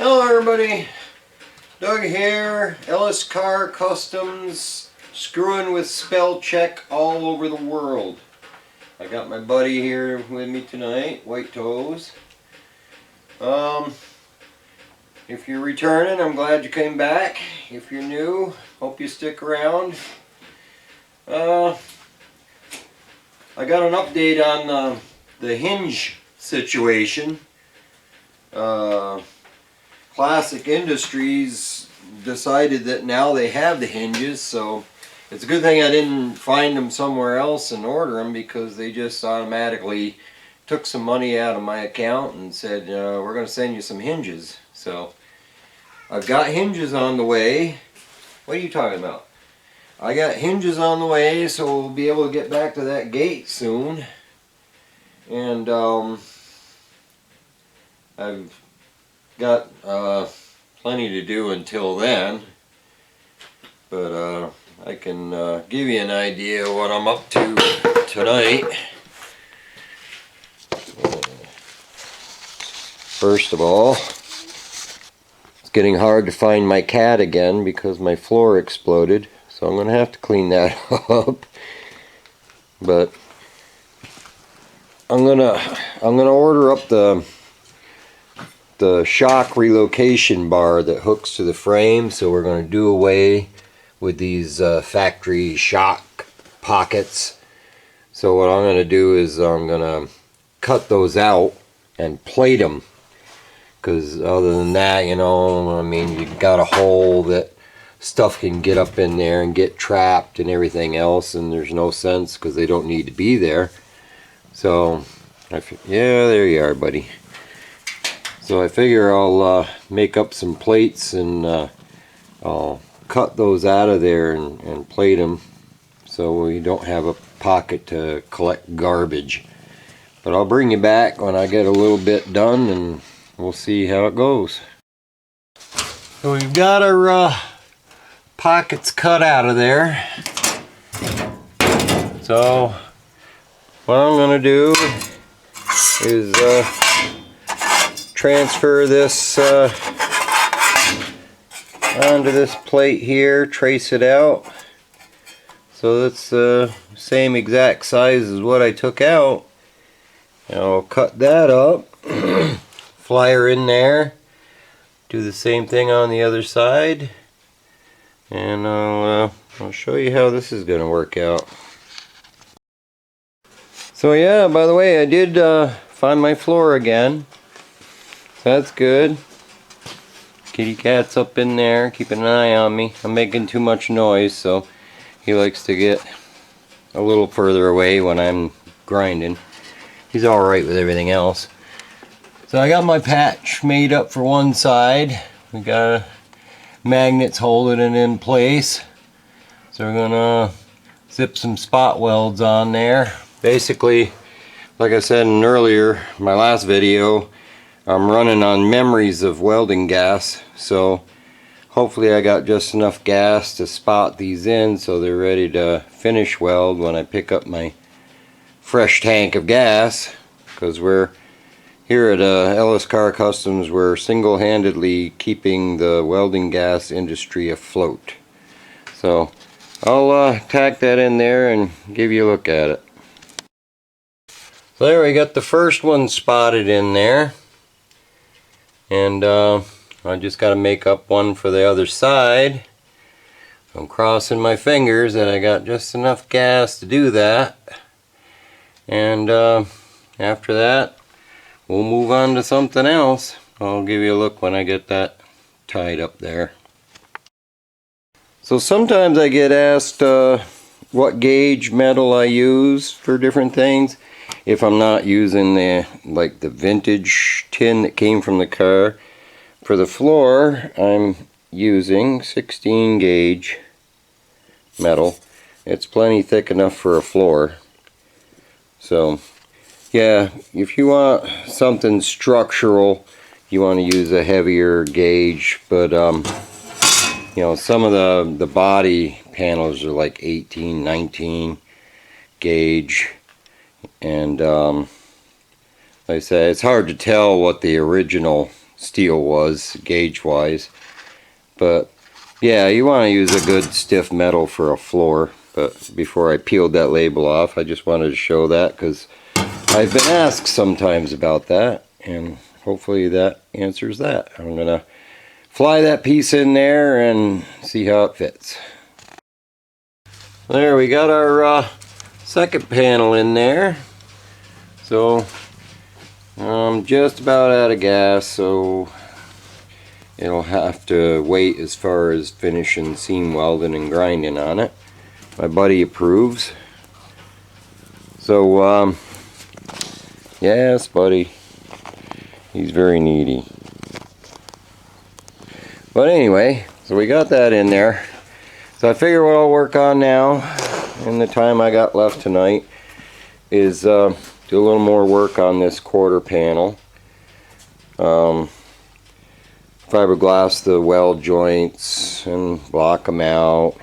Hello everybody, Doug here, Ellis Car Customs, screwing with spell check all over the world. I got my buddy here with me tonight, White Toes. If you're returning, I'm glad you came back. If you're new, hope you stick around. I got an update on the Hinge situation. Classic Industries decided that now they have the hinges, so it's a good thing I didn't find them somewhere else and order them, because they just automatically took some money out of my account and said, we're going to send you some hinges. So I've got hinges on the way. What are you talking about? I got hinges on the way, so we'll be able to get back to that gate soon. And I've got plenty to do until then, but I can give you an idea of what I'm up to tonight. First of all, it's getting hard to find my cat again because my floor exploded, so I'm gonna have to clean that up. But I'm gonna order up the shock relocation bar that hooks to the frame, so we're going to do away with these factory shock pockets. So what I'm going to do is I'm going to cut those out and plate them, because other than that, you know, I mean, you've got a hole that stuff can get up in there and get trapped and everything else, and there's no sense because they don't need to be there. So yeah, there you are, buddy. So I figure I'll make up some plates and I'll cut those out of there and plate them so we don't have a pocket to collect garbage. But I'll bring you back when I get a little bit done and we'll see how it goes. So we've got our pockets cut out of there. So what I'm going to do is transfer this onto this plate here, trace it out so that's the same exact size as what I took out, and I'll cut that up, fly her in there, do the same thing on the other side, and I'll show you how this is going to work out. So yeah, by the way, I did find my floor again. That's good. Kitty cat's up in there keeping an eye on me. I'm making too much noise, so he likes to get a little further away when I'm grinding. He's alright with everything else. So I got my patch made up for one side. We got magnets holding it in place. So we're gonna zip some spot welds on there. Basically, like I said in my last video, I'm running on memories of welding gas, so hopefully I got just enough gas to spot these in so they're ready to finish weld when I pick up my fresh tank of gas, because we're here at Ellis Car Customs, we're single-handedly keeping the welding gas industry afloat. So I'll tack that in there and give you a look at it. So there, we got the first one spotted in there. And I just got to make up one for the other side. I'm crossing my fingers that I got just enough gas to do that. And after that, we'll move on to something else. I'll give you a look when I get that tied up there. So sometimes I get asked what gauge metal I use for different things. If I'm not using the vintage tin that came from the car. For the floor, I'm using 16 gauge metal. It's plenty thick enough for a floor. So yeah, if you want something structural, you want to use a heavier gauge, but you know, some of the body panels are like 18, 19 gauge. And like I say, it's hard to tell what the original steel was gauge wise. But yeah, you want to use a good stiff metal for a floor. But before I peeled that label off, I just wanted to show that because I've been asked sometimes about that, and hopefully that answers that. I'm gonna fly that piece in there and see how it fits. There, we got our second panel in there. So I'm just about out of gas, so it'll have to wait as far as finishing seam welding and grinding on it. My buddy approves. So yes, buddy, he's very needy. But anyway, so we got that in there. So I figure what I'll work on now in the time I got left tonight is do a little more work on this quarter panel. Fiberglass the weld joints and block them out,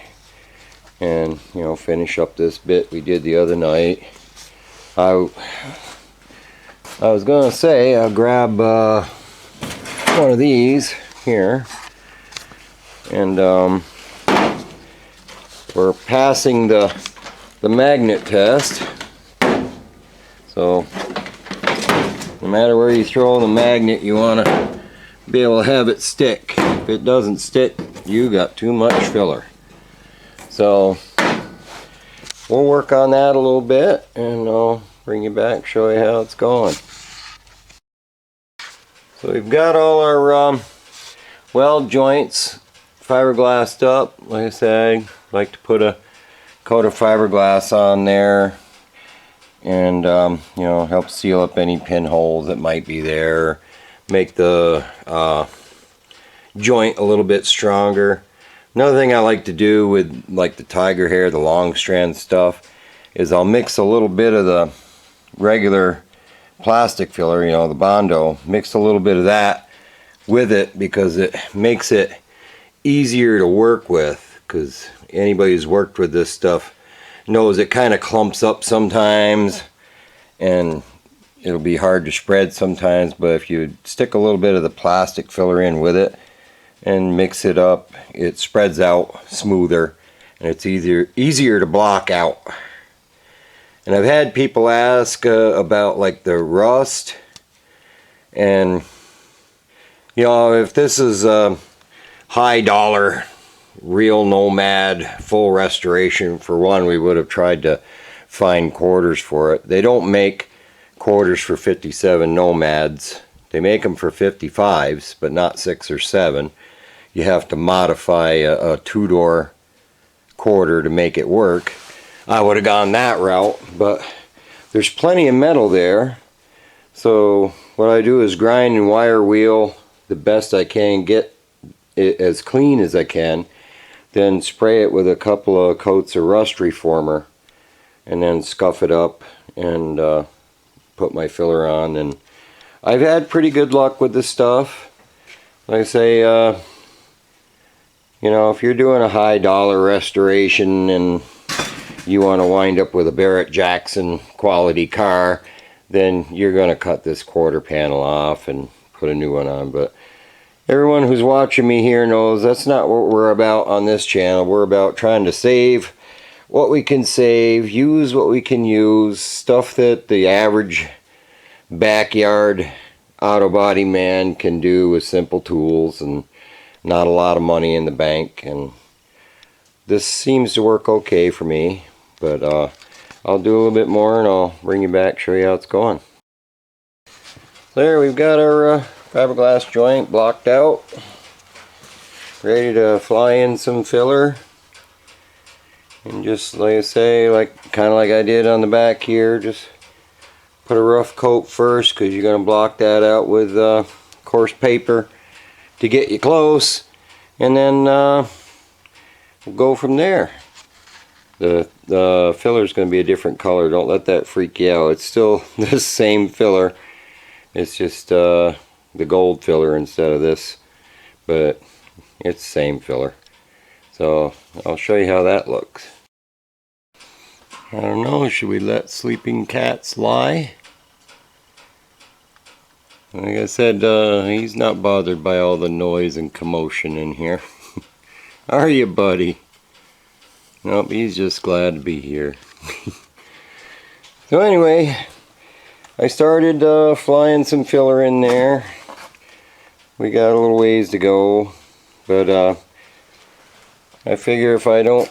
and you know, finish up this bit we did the other night. I was gonna say I'll grab one of these here, and we're passing the magnet test, so no matter where you throw the magnet, you want to be able to have it stick. If it doesn't stick, you got too much filler. So we'll work on that a little bit, and I'll bring you back, show you how it's going. So we've got all our weld joints fiberglassed up. Like I said, I like to put a coat of fiberglass on there, and you know, help seal up any pinholes that might be there, make the joint a little bit stronger. Another thing I like to do with like the tiger hair, the long strand stuff, is I'll mix a little bit of the regular plastic filler, you know, the Bondo, mix a little bit of that with it because it makes it easier to work with, because anybody who's worked with this stuff knows it kind of clumps up sometimes and it'll be hard to spread sometimes. But if you stick a little bit of the plastic filler in with it and mix it up, it spreads out smoother and it's easier to block out. And I've had people ask about like the rust, and you know, if this is a high dollar real Nomad full restoration, for one, we would have tried to find quarters for it. They don't make quarters for 57 Nomads. They make them for 55s, but not 6 or 7. You have to modify a 2-door quarter to make it work. I would have gone that route, but there's plenty of metal there. So what I do is grind and wire wheel the best I can, get it as clean as I can, then spray it with a couple of coats of rust reformer, and then scuff it up and put my filler on. And I've had pretty good luck with this stuff. Like I say, you know, if you're doing a high dollar restoration and you want to wind up with a Barrett Jackson quality car, then you're going to cut this quarter panel off and put a new one on. But everyone who's watching me here knows that's not what we're about on this channel. We're about trying to save what we can save, use what we can use, stuff that the average backyard auto body man can do with simple tools and not a lot of money in the bank. And this seems to work okay for me, but I'll do a little bit more and I'll bring you back, show you how it's going. There, we've got our fiberglass joint blocked out, ready to fly in some filler. And just like I say, kind of like I did on the back here, just put a rough coat first, because you're going to block that out with coarse paper to get you close, and then we'll go from there. The filler is going to be a different color. Don't let that freak you out. It's still the same filler. It's just the gold filler instead of this, but it's the same filler. So I'll show you how that looks. I don't know, should we let sleeping cats lie? Like I said, he's not bothered by all the noise and commotion in here. Are you, buddy? Nope, he's just glad to be here. So anyway, I started flying some filler in there. We got a little ways to go, but I figure if I don't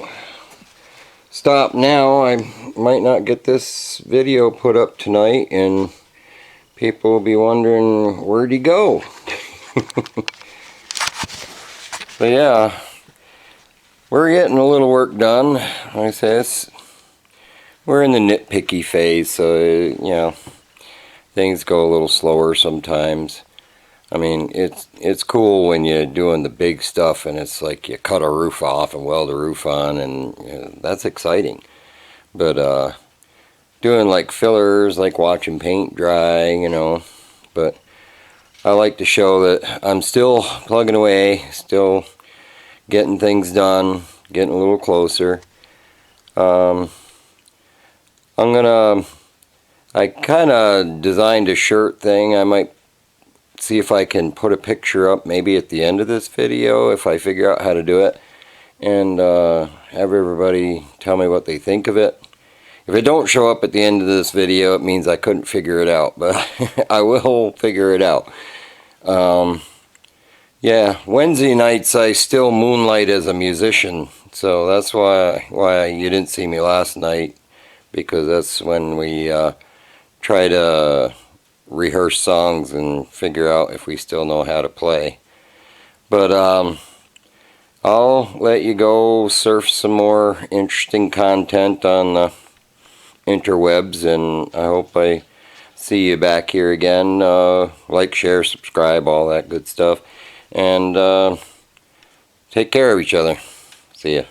stop now, I might not get this video put up tonight, and people will be wondering, where'd he go? But yeah, we're getting a little work done. Like I say, we're in the nitpicky phase, so you know, things go a little slower sometimes. I mean, it's cool when you're doing the big stuff and it's like you cut a roof off and weld a roof on, and you know, that's exciting. But doing like fillers, like watching paint dry, you know, but I like to show that I'm still plugging away, still getting things done, getting a little closer. I kind of designed a shirt thing. I might see if I can put a picture up maybe at the end of this video if I figure out how to do it, and have everybody tell me what they think of it. If it don't show up at the end of this video, it means I couldn't figure it out, but I will figure it out. Yeah, Wednesday nights I still moonlight as a musician, so that's why you didn't see me last night, because that's when we try to rehearse songs and figure out if we still know how to play. But I'll let you go surf some more interesting content on the interwebs, and I hope I see you back here again. Like, share, subscribe, all that good stuff, and take care of each other. See ya.